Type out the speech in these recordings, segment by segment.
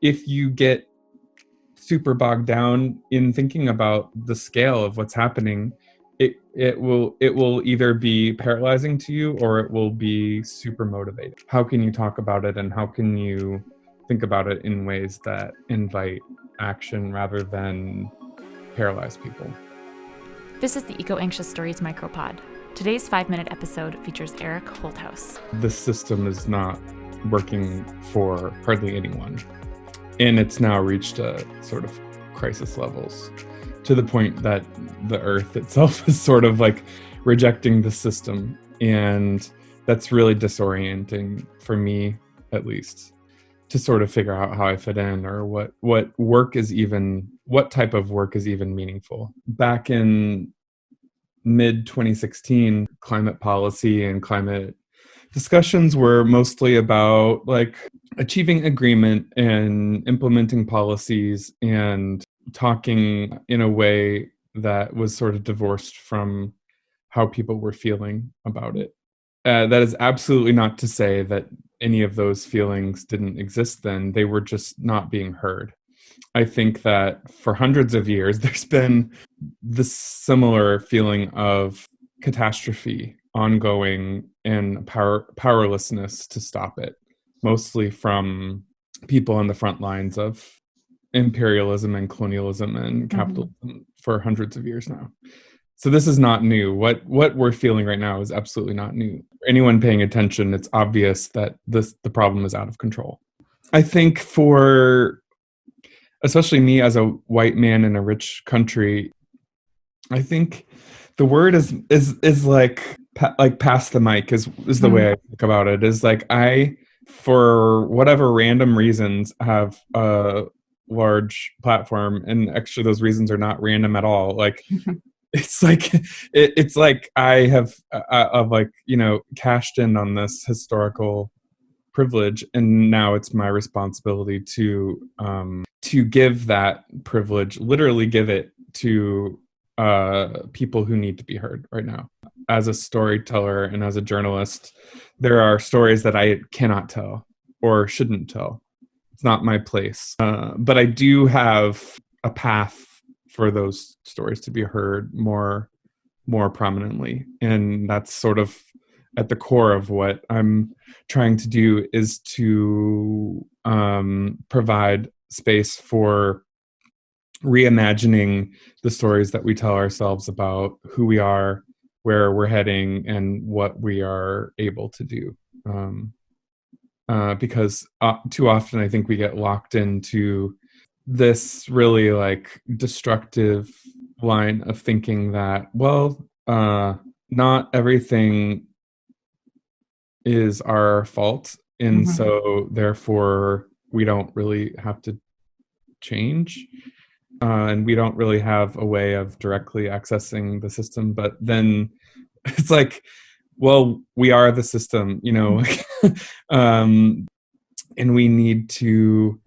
if you get super bogged down in thinking about the scale of what's happening, it will either be paralyzing to you or it will be super motivating. How can you talk about it, and how can you think about it in ways that invite action rather than paralyze people? This is the Eco-Anxious Stories MicroPod. Today's 5-minute episode features Eric Holthaus. This system is not working for hardly anyone, and it's now reached a sort of crisis levels, to the point that the earth itself is sort of like rejecting the system. And that's really disorienting for me, at least, to sort of figure out how I fit in, or what type of work is even meaningful. Back in mid 2016, climate policy and climate discussions were mostly about like achieving agreement and implementing policies and talking in a way that was sort of divorced from how people were feeling about it. That is absolutely not to say that any of those feelings didn't exist then. They were just not being heard. I think that for hundreds of years, there's been this similar feeling of catastrophe ongoing and powerlessness to stop it, mostly from people on the front lines of imperialism and colonialism and capitalism for hundreds of years now. So this is not new. What we're feeling right now is absolutely not new. Anyone paying attention, it's obvious that the problem is out of control. I think for especially me as a white man in a rich country, I think the word is like pass the mic is the way I think about it. Is like I, for whatever random reasons, have a large platform, and actually those reasons are not random at all. Like it's like I have cashed in on this historical privilege, and now it's my responsibility to give that privilege, literally give it to people who need to be heard right now. As a storyteller and as a journalist, there are stories that I cannot tell or shouldn't tell. It's not my place. But I do have a path for those stories to be heard more prominently. And that's sort of at the core of what I'm trying to do, is to provide space for reimagining the stories that we tell ourselves about who we are, where we're heading, and what we are able to do. Because too often I think we get locked into this really like destructive line of thinking that, well, not everything is our fault, and so therefore we don't really have to change, and we don't really have a way of directly accessing the system. But then it's like, well, we are the system, and we need to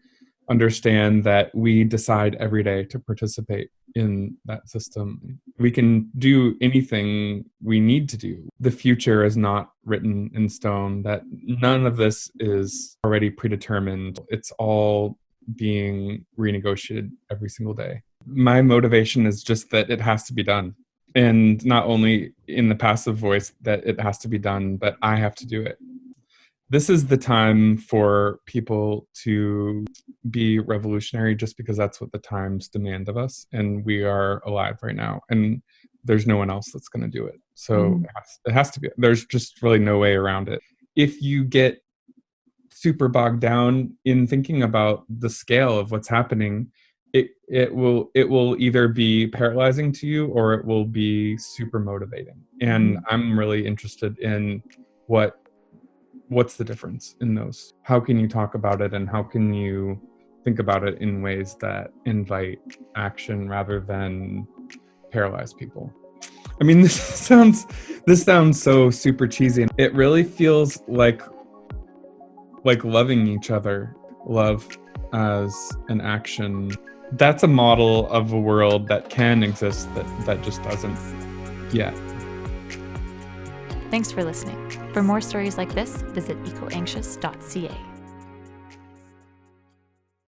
understand that we decide every day to participate in that system. We can do anything we need to do. The future is not written in stone, that none of this is already predetermined. It's all being renegotiated every single day. My motivation is just that it has to be done. And not only in the passive voice that it has to be done, but I have to do it. This is the time for people to be revolutionary, just because that's what the times demand of us. And we are alive right now, and there's no one else that's going to do it. So it has to be. There's just really no way around it. If you get super bogged down in thinking about the scale of what's happening, it will either be paralyzing to you or it will be super motivating. And I'm really interested in what's the difference in those. How can you talk about it, and how can you think about it in ways that invite action rather than paralyze people? I mean, this sounds so super cheesy. It really feels like loving each other, love as an action. That's a model of a world that can exist that just doesn't yet. Thanks for listening. For more stories like this, visit ecoanxious.ca.